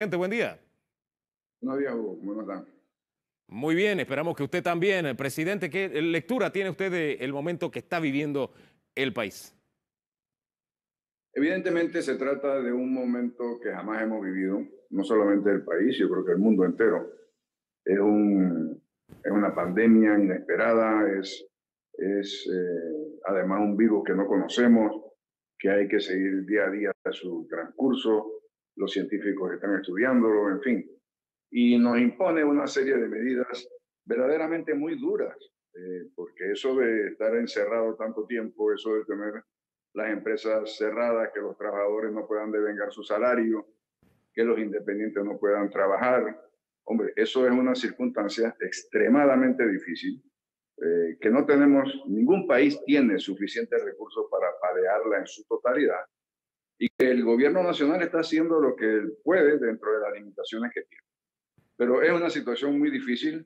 Gente, buen día. Buenos días, Hugo. ¿Cómo están? Muy bien, esperamos que usted también. Presidente, ¿qué lectura tiene usted del momento que está viviendo el país? Evidentemente se trata de un momento que jamás hemos vivido, no solamente el país, yo creo que el mundo entero. Es, un, es una pandemia inesperada, es además un virus que no conocemos, que hay que seguir día a día su transcurso, los científicos están estudiándolo, en fin. Y nos impone una serie de medidas verdaderamente muy duras, porque eso de estar encerrado tanto tiempo, eso de tener las empresas cerradas, que los trabajadores no puedan devengar su salario, que los independientes no puedan trabajar, hombre, eso es una circunstancia extremadamente difícil, que no tenemos, ningún país tiene suficientes recursos para paliarla en su totalidad, y que el gobierno nacional está haciendo lo que puede dentro de las limitaciones que tiene. Pero es una situación muy difícil.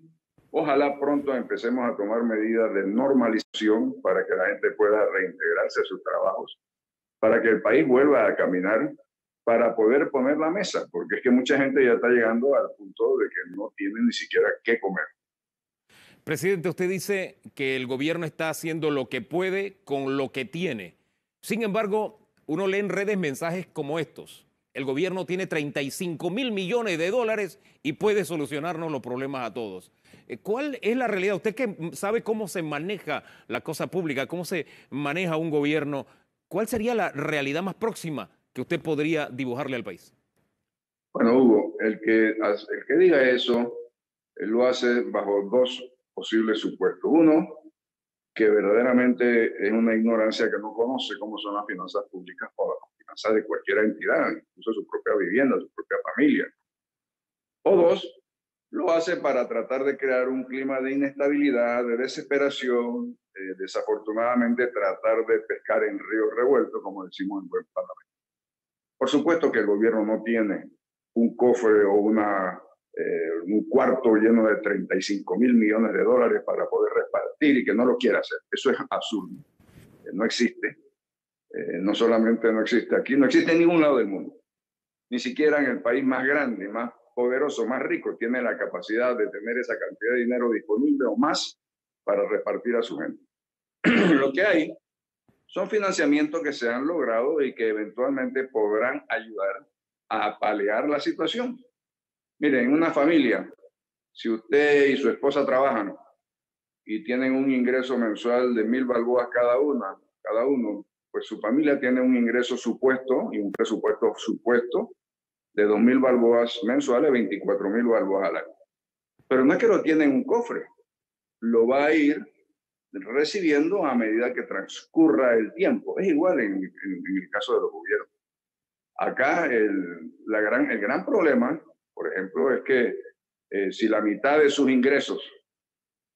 Ojalá pronto empecemos a tomar medidas de normalización para que la gente pueda reintegrarse a sus trabajos, para que el país vuelva a caminar, para poder poner la mesa, porque es que mucha gente ya está llegando al punto de que no tiene ni siquiera qué comer. Presidente, usted dice que el gobierno está haciendo lo que puede con lo que tiene. Sin embargo, uno lee en redes mensajes como estos. El gobierno tiene 35.000 millones de dólares y puede solucionarnos los problemas a todos. ¿Cuál es la realidad? Usted que sabe cómo se maneja la cosa pública, cómo se maneja un gobierno, ¿cuál sería la realidad más próxima que usted podría dibujarle al país? Bueno, Hugo, el que diga eso, él lo hace bajo dos posibles supuestos. Uno, que verdaderamente es una ignorancia, que no conoce cómo son las finanzas públicas o las finanzas de cualquier entidad, incluso su propia vivienda, su propia familia. O dos, lo hace para tratar de crear un clima de inestabilidad, de desesperación, desafortunadamente tratar de pescar en río revuelto, como decimos en buen parlamento. Por supuesto que el gobierno no tiene un cofre o un cuarto lleno de 35.000 millones de dólares para poder repartir y que no lo quiera hacer. Eso es absurdo. No existe. No solamente no existe aquí, no existe en ningún lado del mundo. Ni siquiera en el país más grande, más poderoso, más rico, tiene la capacidad de tener esa cantidad de dinero disponible o más para repartir a su gente. Lo que hay son financiamientos que se han logrado y que eventualmente podrán ayudar a paliar la situación. Miren, en una familia, si usted y su esposa trabajan y tienen un ingreso mensual de 1.000 balboas cada uno, pues su familia tiene un ingreso supuesto y un presupuesto supuesto de 2.000 balboas mensuales, 24.000 balboas al año. Pero no es que lo tiene en un cofre, lo va a ir recibiendo a medida que transcurra el tiempo. Es igual en el caso de los gobiernos. Acá el gran problema, por ejemplo, es que si la mitad de sus ingresos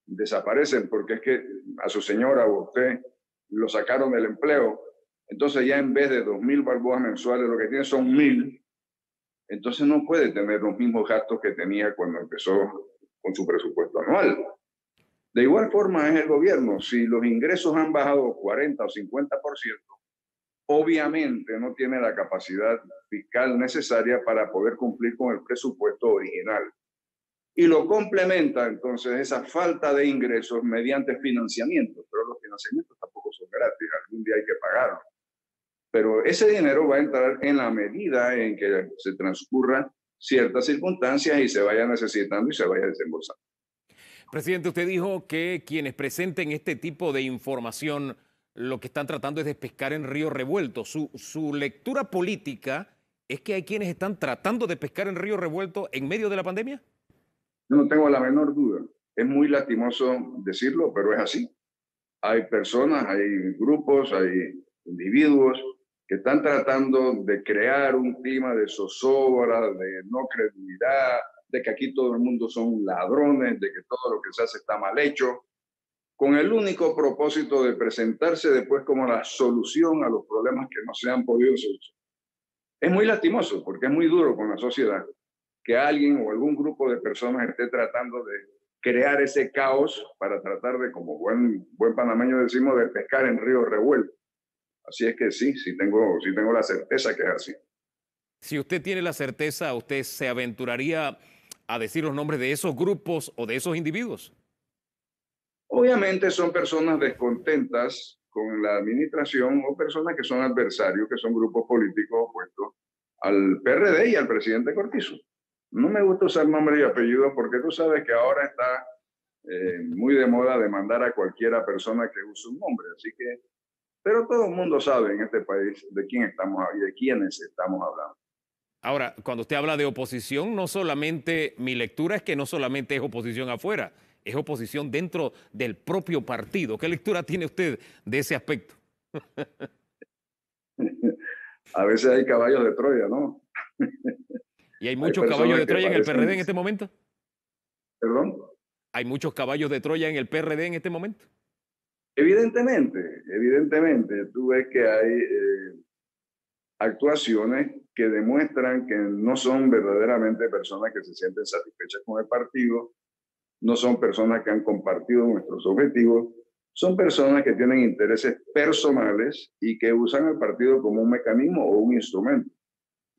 desaparecen porque es que a su señora o a usted lo sacaron del empleo, entonces ya en vez de 2.000 balboas mensuales lo que tiene son 1.000, entonces no puede tener los mismos gastos que tenía cuando empezó con su presupuesto anual. De igual forma es el gobierno. Si los ingresos han bajado 40 o 50%, obviamente no tiene la capacidad fiscal necesaria para poder cumplir con el presupuesto original. Y lo complementa entonces esa falta de ingresos mediante financiamientos, pero los financiamientos tampoco son gratis, algún día hay que pagarlos. Pero ese dinero va a entrar en la medida en que se transcurran ciertas circunstancias y se vaya necesitando y se vaya desembolsando. Presidente, usted dijo que quienes presenten este tipo de información lo que están tratando es de pescar en río revuelto. Su lectura política es que hay quienes están tratando de pescar en río revuelto en medio de la pandemia. Yo no tengo la menor duda. Es muy lastimoso decirlo, pero es así. Hay personas, hay grupos, hay individuos que están tratando de crear un clima de zozobra, de no credibilidad, de que aquí todo el mundo son ladrones, de que todo lo que se hace está mal hecho, con el único propósito de presentarse después como la solución a los problemas que no se han podido solucionar. Es muy lastimoso porque es muy duro con la sociedad que alguien o algún grupo de personas esté tratando de crear ese caos para tratar de, como buen panameño decimos, de pescar en río revuelto. Así es que sí tengo la certeza que es así. Si usted tiene la certeza, ¿usted se aventuraría a decir los nombres de esos grupos o de esos individuos? Obviamente son personas descontentas con la administración o personas que son adversarios, que son grupos políticos opuestos al PRD y al presidente Cortizo. No me gusta usar nombre y apellido porque tú sabes que ahora está muy de moda demandar a cualquiera persona que use un nombre. Así que, pero todo el mundo sabe en este país de quién estamos y de quiénes estamos hablando. Ahora, cuando usted habla de oposición, no solamente, mi lectura es que no solamente es oposición afuera, es oposición dentro del propio partido. ¿Qué lectura tiene usted de ese aspecto? A veces hay caballos de Troya, ¿no? ¿Y hay Hay muchos caballos personas de que Troya en el PRD parecen, en este momento? perdón, ¿Hay muchos caballos de Troya en el PRD en este momento? evidentemente, tú ves que hay actuaciones que demuestran que no son verdaderamente personas que se sienten satisfechas con el partido, no son personas que han compartido nuestros objetivos, son personas que tienen intereses personales y que usan el partido como un mecanismo o un instrumento.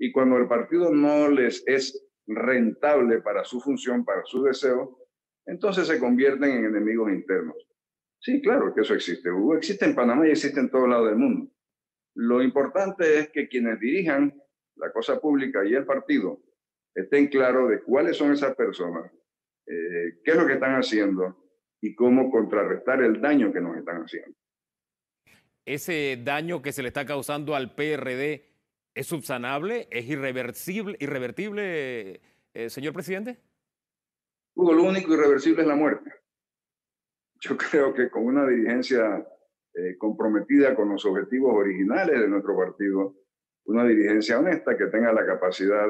Y cuando el partido no les es rentable para su función, para su deseo, entonces se convierten en enemigos internos. Sí, claro que eso existe, Hugo. Existe en Panamá y existe en todos lados del mundo. Lo importante es que quienes dirijan la cosa pública y el partido estén claros de cuáles son esas personas, qué es lo que están haciendo y cómo contrarrestar el daño que nos están haciendo. ¿Ese daño que se le está causando al PRD es subsanable, es irrevertible, señor presidente? Hugo, lo único irreversible es la muerte. Yo creo que con una dirigencia comprometida con los objetivos originales de nuestro partido, una dirigencia honesta que tenga la capacidad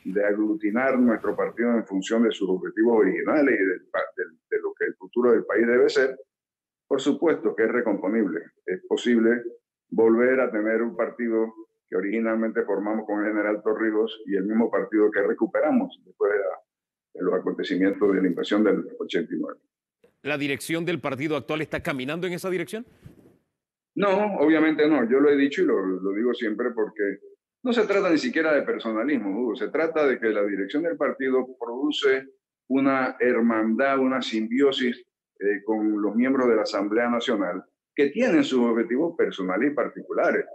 de aglutinar nuestro partido en función de sus objetivos originales y de lo que el futuro del país debe ser, por supuesto que es recomponible. Es posible volver a tener un partido que originalmente formamos con el general Torrijos y el mismo partido que recuperamos después de los acontecimientos de la invasión del 89. ¿La dirección del partido actual está caminando en esa dirección? No, obviamente no. Yo lo he dicho y lo digo siempre porque no se trata ni siquiera de personalismo, Hugo. Se trata de que la dirección del partido produce una hermandad, una simbiosis con los miembros de la Asamblea Nacional que tienen sus objetivos personales y particulares,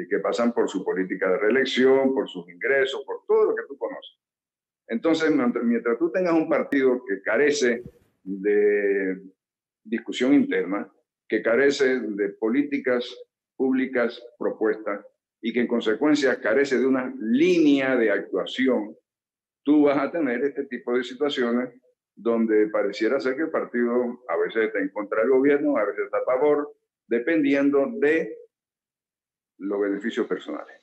que pasan por su política de reelección, por sus ingresos, por todo lo que tú conoces. Entonces, mientras tú tengas un partido que carece de discusión interna, que carece de políticas públicas propuestas y que en consecuencia carece de una línea de actuación, tú vas a tener este tipo de situaciones donde pareciera ser que el partido a veces está en contra del gobierno, a veces está a favor, dependiendo de los beneficios personales.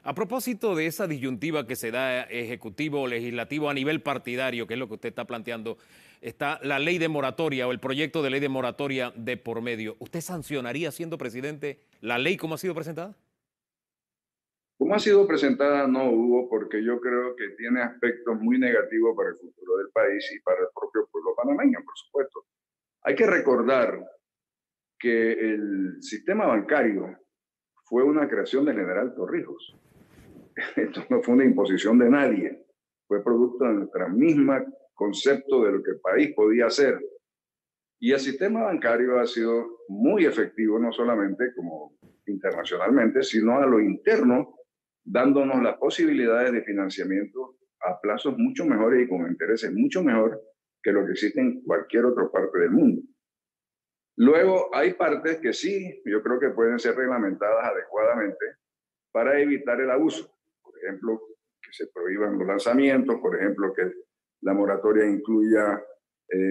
A propósito de esa disyuntiva que se da ejecutivo o legislativo a nivel partidario, que es lo que usted está planteando, está la ley de moratoria o el proyecto de ley de moratoria de por medio. ¿Usted sancionaría, siendo presidente, la ley como ha sido presentada? Como ha sido presentada, no hubo, porque yo creo que tiene aspectos muy negativos para el futuro del país y para el propio pueblo panameño, por supuesto. Hay que recordar que el sistema bancario fue una creación del general Torrijos. Esto no fue una imposición de nadie, fue producto de nuestra misma concepto de lo que el país podía hacer. Y el sistema bancario ha sido muy efectivo, no solamente como internacionalmente, sino a lo interno, dándonos las posibilidades de financiamiento a plazos mucho mejores y con intereses mucho mejor que lo que existe en cualquier otra parte del mundo. Luego, hay partes que sí, yo creo que pueden ser reglamentadas adecuadamente para evitar el abuso. Por ejemplo, que se prohíban los lanzamientos, por ejemplo, que la moratoria incluya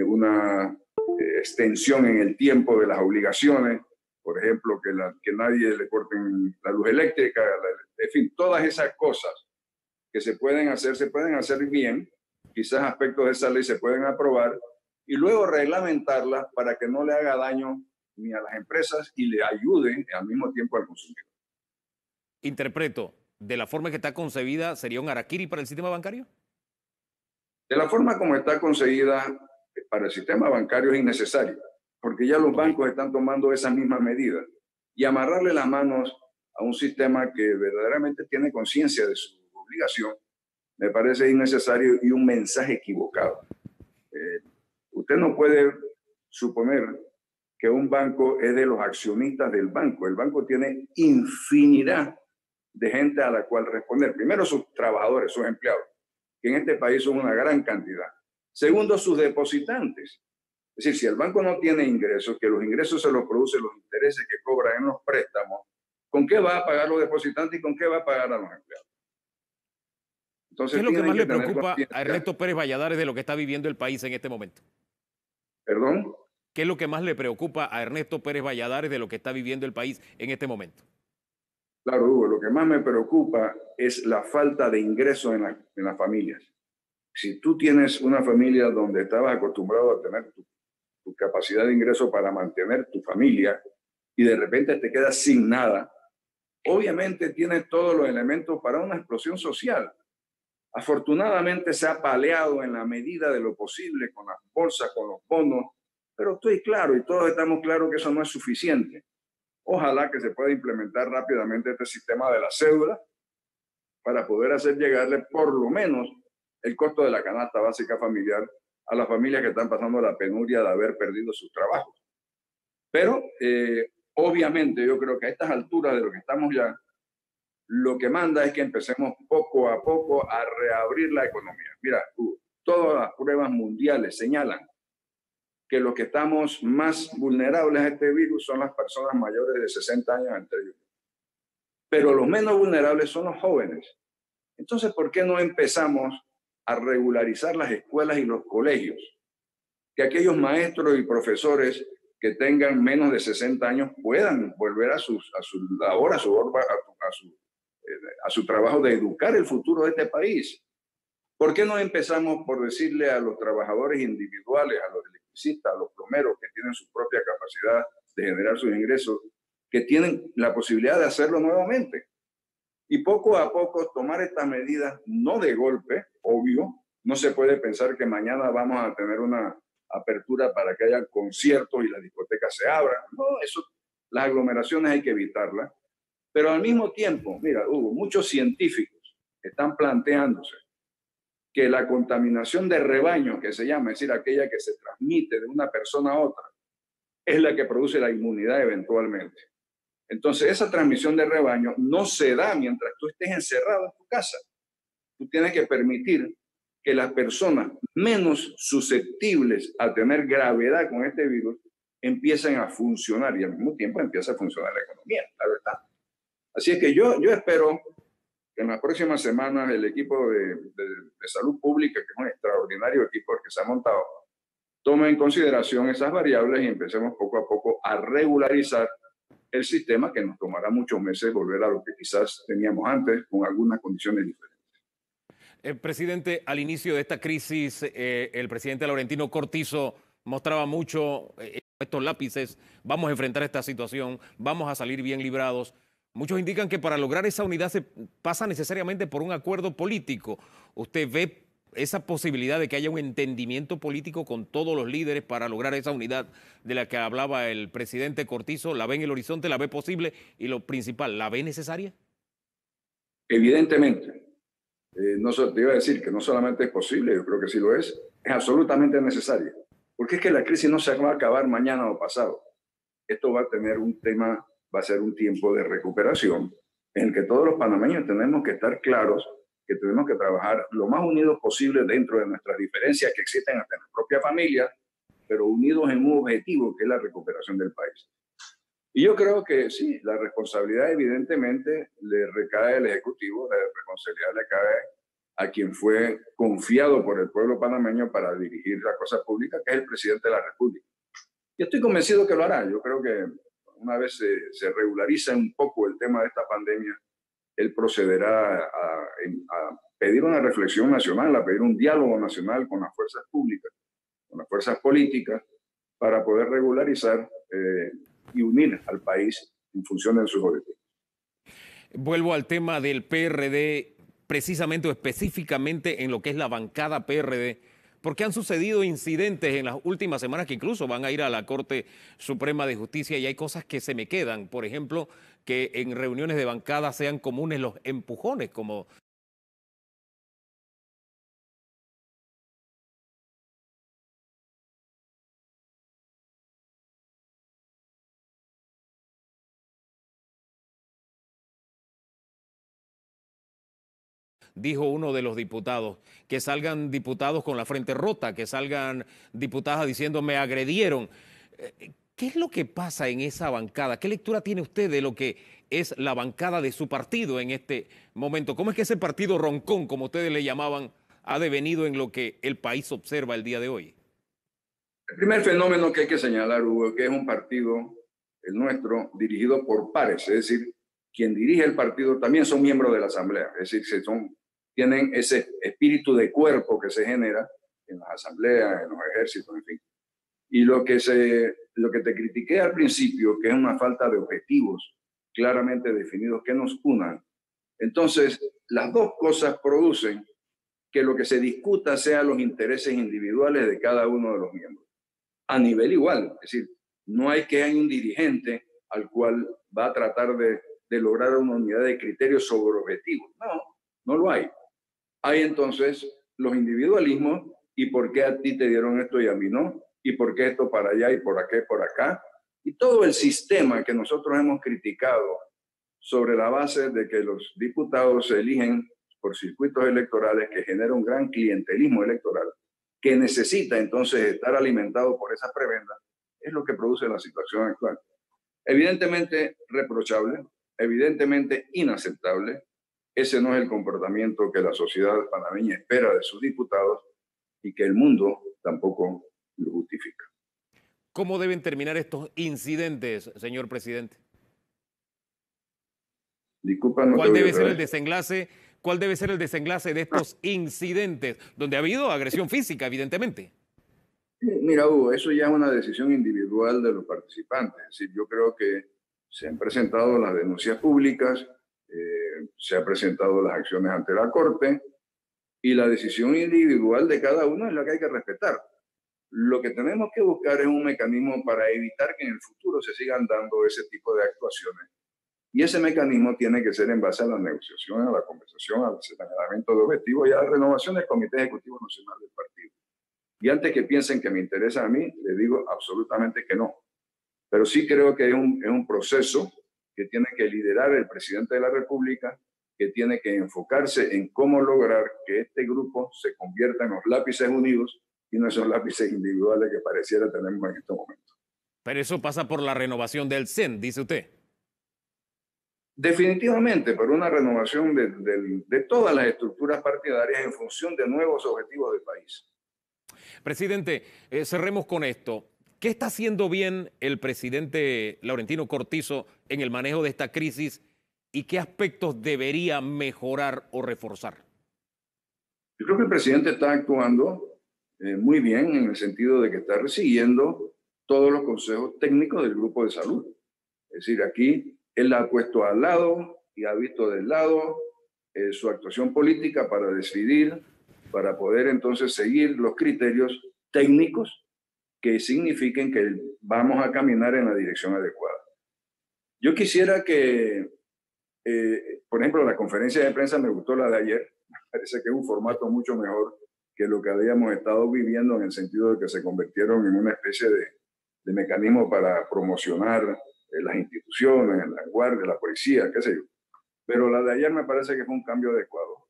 una extensión en el tiempo de las obligaciones, por ejemplo, que nadie le corten la luz eléctrica, en fin, todas esas cosas que se pueden hacer bien, quizás aspectos de esa ley se pueden aprobar y luego reglamentarlas para que no le haga daño ni a las empresas y le ayude al mismo tiempo al consumidor. Interpreto, de la forma que está concebida, ¿sería un harakiri para el sistema bancario? De la forma como está conseguida para el sistema bancario es innecesario, porque ya los bancos están tomando esas mismas medidas y amarrarle las manos a un sistema que verdaderamente tiene conciencia de su obligación, me parece innecesario y un mensaje equivocado. Usted no puede suponer que un banco es de los accionistas del banco. El banco tiene infinidad de gente a la cual responder. Primero, sus trabajadores, sus empleados, que en este país son una gran cantidad. Segundo, sus depositantes. Es decir, si el banco no tiene ingresos, que los ingresos se los producen los intereses que cobran en los préstamos, ¿con qué va a pagar los depositantes y con qué va a pagar a los empleados? Entonces, ¿Qué es lo que más le tener preocupa a conciencia. Ernesto Pérez Valladares de lo que está viviendo el país en este momento? ¿Perdón? ¿Qué es lo que más le preocupa a Ernesto Pérez Valladares de lo que está viviendo el país en este momento? Claro, Hugo, lo que más me preocupa es la falta de ingresos en las familias. Si tú tienes una familia donde estabas acostumbrado a tener tu capacidad de ingreso para mantener tu familia y de repente te quedas sin nada, obviamente tienes todos los elementos para una explosión social. Afortunadamente se ha paliado en la medida de lo posible con las bolsas, con los bonos, pero estoy claro y todos estamos claros que eso no es suficiente. Ojalá que se pueda implementar rápidamente este sistema de la cédula para poder hacer llegarle por lo menos el costo de la canasta básica familiar a las familias que están pasando la penuria de haber perdido sus trabajos. Pero obviamente yo creo que a estas alturas de lo que estamos ya, lo que manda es que empecemos poco a poco a reabrir la economía. Mira, todas las pruebas mundiales señalan que los que estamos más vulnerables a este virus son las personas mayores de 60 años entre ellos. Pero los menos vulnerables son los jóvenes. Entonces, ¿por qué no empezamos a regularizar las escuelas y los colegios? Que aquellos maestros y profesores que tengan menos de 60 años puedan volver a su labor, a su trabajo de educar el futuro de este país. ¿Por qué no empezamos por decirle a los trabajadores individuales, a los electricistas, a los plomeros que tienen su propia capacidad de generar sus ingresos, que tienen la posibilidad de hacerlo nuevamente? Y poco a poco tomar estas medidas, no de golpe, obvio, no se puede pensar que mañana vamos a tener una apertura para que haya conciertos y las discotecas se abran. No, eso, las aglomeraciones hay que evitarlas. Pero al mismo tiempo, mira, Hugo, muchos científicos están planteándose que la contaminación de rebaño, que se llama, es decir, aquella que se transmite de una persona a otra, es la que produce la inmunidad eventualmente. Entonces, esa transmisión de rebaño no se da mientras tú estés encerrado en tu casa. Tú tienes que permitir que las personas menos susceptibles a tener gravedad con este virus empiecen a funcionar y al mismo tiempo empieza a funcionar la economía, la verdad. Así es que yo espero que en las próximas semanas el equipo de salud pública, que es un extraordinario equipo que se ha montado, tome en consideración esas variables y empecemos poco a poco a regularizar el sistema, que nos tomará muchos meses volver a lo que quizás teníamos antes con algunas condiciones diferentes. Presidente, al inicio de esta crisis, el presidente Laurentino Cortizo mostraba mucho estos lápices: vamos a enfrentar esta situación, vamos a salir bien librados. Muchos indican que para lograr esa unidad se pasa necesariamente por un acuerdo político. ¿Usted ve esa posibilidad de que haya un entendimiento político con todos los líderes para lograr esa unidad de la que hablaba el presidente Cortizo? ¿La ve en el horizonte, la ve posible y lo principal, la ve necesaria? Evidentemente. Te iba a decir que no solamente es posible, yo creo que sí lo es absolutamente necesario. Porque es que la crisis no se va a acabar mañana o pasado. Esto va a tener va a ser un tiempo de recuperación en el que todos los panameños tenemos que estar claros que tenemos que trabajar lo más unidos posible dentro de nuestras diferencias que existen hasta en la propia familia, pero unidos en un objetivo que es la recuperación del país. Y yo creo que sí, la responsabilidad evidentemente le recae al Ejecutivo, la responsabilidad le cae a quien fue confiado por el pueblo panameño para dirigir la cosa pública, que es el presidente de la República. Y estoy convencido que lo hará. Yo creo que una vez se regulariza un poco el tema de esta pandemia, él procederá a pedir una reflexión nacional, a pedir un diálogo nacional con las fuerzas públicas, con las fuerzas políticas, para poder regularizar y unir al país en función de sus objetivos. Vuelvo al tema del PRD, precisamente o específicamente en lo que es la bancada PRD, porque han sucedido incidentes en las últimas semanas que incluso van a ir a la Corte Suprema de Justicia y hay cosas que se me quedan. Por ejemplo, que en reuniones de bancada sean comunes los empujones, como dijo uno de los diputados, que salgan diputados con la frente rota, que salgan diputadas diciendo me agredieron. ¿Qué es lo que pasa en esa bancada? ¿Qué lectura tiene usted de lo que es la bancada de su partido en este momento? ¿Cómo es que ese partido roncón, como ustedes le llamaban, ha devenido en lo que el país observa el día de hoy? El primer fenómeno que hay que señalar, Hugo, que es un partido, el nuestro, dirigido por pares, es decir, quien dirige el partido también son miembros de la Asamblea, es decir, tienen ese espíritu de cuerpo que se genera en las asambleas, en los ejércitos, en fin. Y lo que te critiqué al principio, que es una falta de objetivos claramente definidos que nos unan, entonces las dos cosas producen que lo que se discuta sean los intereses individuales de cada uno de los miembros, a nivel igual. Es decir, no hay que haya un dirigente al cual va a tratar de lograr una unidad de criterios sobre objetivos. No, no lo hay. Hay entonces los individualismos y por qué a ti te dieron esto y a mí no, y por qué esto para allá y por aquí, por acá. Y todo el sistema que nosotros hemos criticado sobre la base de que los diputados se eligen por circuitos electorales que genera un gran clientelismo electoral, que necesita entonces estar alimentado por esas prebendas, es lo que produce la situación actual. Evidentemente reprochable, evidentemente inaceptable. Ese no es el comportamiento que la sociedad panameña espera de sus diputados y que el mundo tampoco lo justifica. ¿Cómo deben terminar estos incidentes, señor presidente? Disculpa, no ¿Cuál te debe ser el desenlace? ¿Cuál debe ser el desenlace de estos incidentes donde ha habido agresión física, evidentemente? Mira, Hugo, eso ya es una decisión individual de los participantes. Es decir, yo creo que se han presentado las denuncias públicas, se han presentado las acciones ante la Corte y la decisión individual de cada uno es la que hay que respetar. Lo que tenemos que buscar es un mecanismo para evitar que en el futuro se sigan dando ese tipo de actuaciones. Y ese mecanismo tiene que ser en base a la negociación, a la conversación, al señalamiento de objetivos y a la renovación del Comité Ejecutivo Nacional del partido. Y antes que piensen que me interesa a mí, les digo absolutamente que no. Pero sí creo que es un proceso que tiene que liderar el presidente de la República, que tiene que enfocarse en cómo lograr que este grupo se convierta en los lápices unidos y no esos lápices individuales que pareciera tenemos en este momento. Pero eso pasa por la renovación del CEN, dice usted. Definitivamente, por una renovación de todas las estructuras partidarias en función de nuevos objetivos del país. Presidente, cerremos con esto. ¿Qué está haciendo bien el presidente Laurentino Cortizo en el manejo de esta crisis y qué aspectos debería mejorar o reforzar? Yo creo que el presidente está actuando muy bien en el sentido de que está siguiendo todos los consejos técnicos del grupo de salud. Es decir, aquí él la ha puesto al lado y ha visto del lado su actuación política para decidir, para poder entonces seguir los criterios técnicos que signifiquen que vamos a caminar en la dirección adecuada. Yo quisiera que, por ejemplo, la conferencia de prensa me gustó la de ayer, me parece que es un formato mucho mejor que lo que habíamos estado viviendo en el sentido de que se convirtieron en una especie de mecanismo para promocionar las instituciones, la guardia, la policía, qué sé yo. Pero la de ayer me parece que fue un cambio adecuado.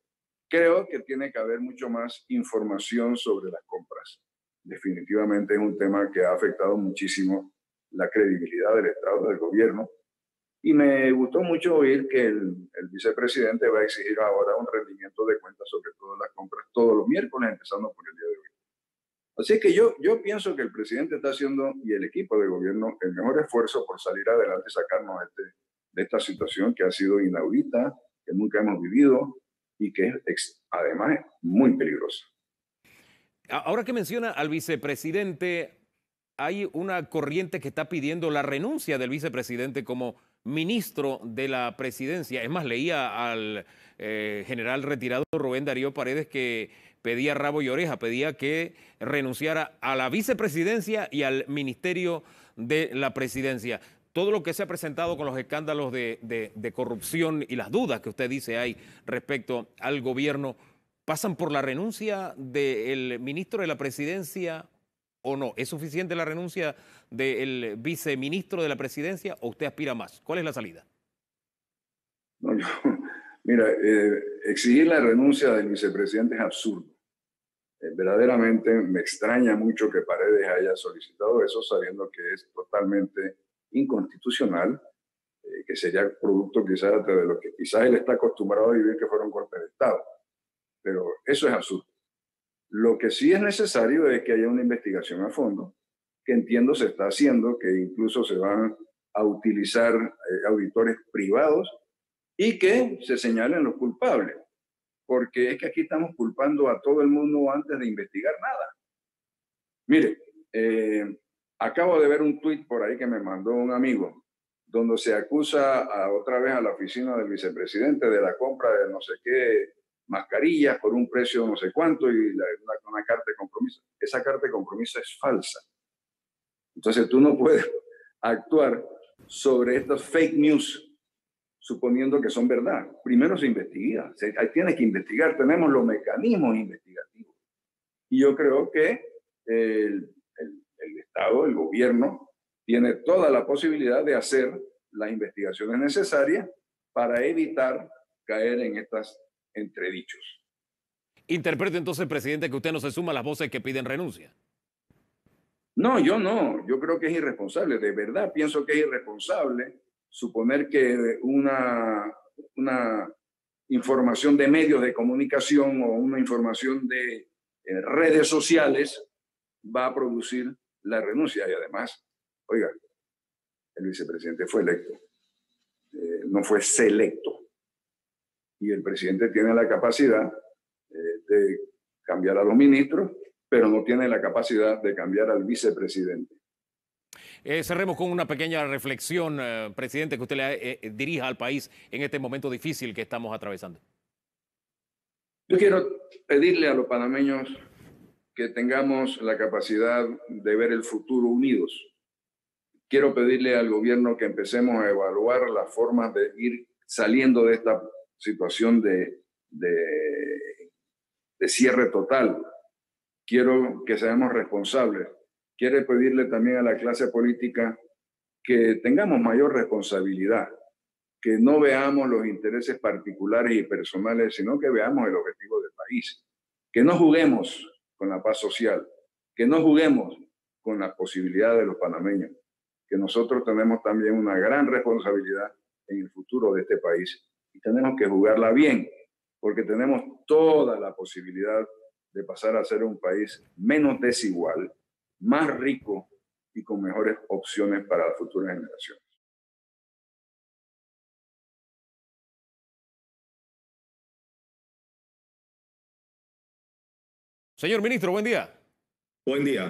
Creo que tiene que haber mucho más información sobre las compras. Definitivamente es un tema que ha afectado muchísimo la credibilidad del Estado, del gobierno. Y me gustó mucho oír que el vicepresidente va a exigir ahora un rendimiento de cuentas sobre todas las compras todos los miércoles, empezando por el día de hoy. Así que yo pienso que el presidente está haciendo, y el equipo de gobierno, el mejor esfuerzo por salir adelante y sacarnos de esta situación que ha sido inaudita, que nunca hemos vivido y que es además muy peligrosa. Ahora que menciona al vicepresidente, hay una corriente que está pidiendo la renuncia del vicepresidente como ministro de la presidencia. Es más, leía al general retirado Rubén Darío Paredes que pedía rabo y oreja, pedía que renunciara a la vicepresidencia y al ministerio de la presidencia. Todo lo que se ha presentado con los escándalos de corrupción y las dudas que usted dice hay respecto al gobierno, ¿pasan por la renuncia del ministro de la presidencia o no? ¿Es suficiente la renuncia del viceministro de la presidencia o usted aspira más? ¿Cuál es la salida? No, Mira, exigir la renuncia del vicepresidente es absurdo. Verdaderamente me extraña mucho que Paredes haya solicitado eso sabiendo que es totalmente inconstitucional, que sería producto quizás de lo que quizás él está acostumbrado a vivir, que fueron golpes de Estado. Pero eso es absurdo. Lo que sí es necesario es que haya una investigación a fondo, que entiendo se está haciendo, que incluso se van a utilizar auditores privados y que se señalen los culpables, porque es que aquí estamos culpando a todo el mundo antes de investigar nada. Mire, acabo de ver un tuit por ahí que me mandó un amigo, donde se acusa otra vez a la oficina del vicepresidente de la compra de no sé qué mascarillas por un precio no sé cuánto y una carta de compromiso. Esa carta de compromiso es falsa. Entonces tú no puedes actuar sobre estos fake news suponiendo que son verdad. Primero se investiga, tienes que investigar, tenemos los mecanismos investigativos. Y yo creo que el Estado, el gobierno, tiene toda la posibilidad de hacer las investigaciones necesarias para evitar caer en estos entredichos. Interprete entonces, presidente, que usted no se suma a las voces que piden renuncia. No, yo no. Yo creo que es irresponsable. De verdad pienso que es irresponsable suponer que una información de medios de comunicación o una información de redes sociales va a producir la renuncia. Y además, oiga, el vicepresidente fue electo, no fue selecto. Y el presidente tiene la capacidad de cambiar a los ministros, pero no tiene la capacidad de cambiar al vicepresidente. Cerremos con una pequeña reflexión, presidente, que usted le dirija al país en este momento difícil que estamos atravesando. Yo quiero pedirle a los panameños que tengamos la capacidad de ver el futuro unidos. Quiero pedirle al gobierno que empecemos a evaluar las formas de ir saliendo de esta situación de cierre total. Quiero que seamos responsables. Quiero pedirle también a la clase política que tengamos mayor responsabilidad, que no veamos los intereses particulares y personales, sino que veamos el objetivo del país. Que no juguemos con la paz social, que no juguemos con las posibilidades de los panameños, que nosotros tenemos también una gran responsabilidad en el futuro de este país y tenemos que jugarla bien, porque tenemos toda la posibilidad de pasar a ser un país menos desigual, más rico y con mejores opciones para las futuras generaciones. Señor ministro, buen día. Buen día.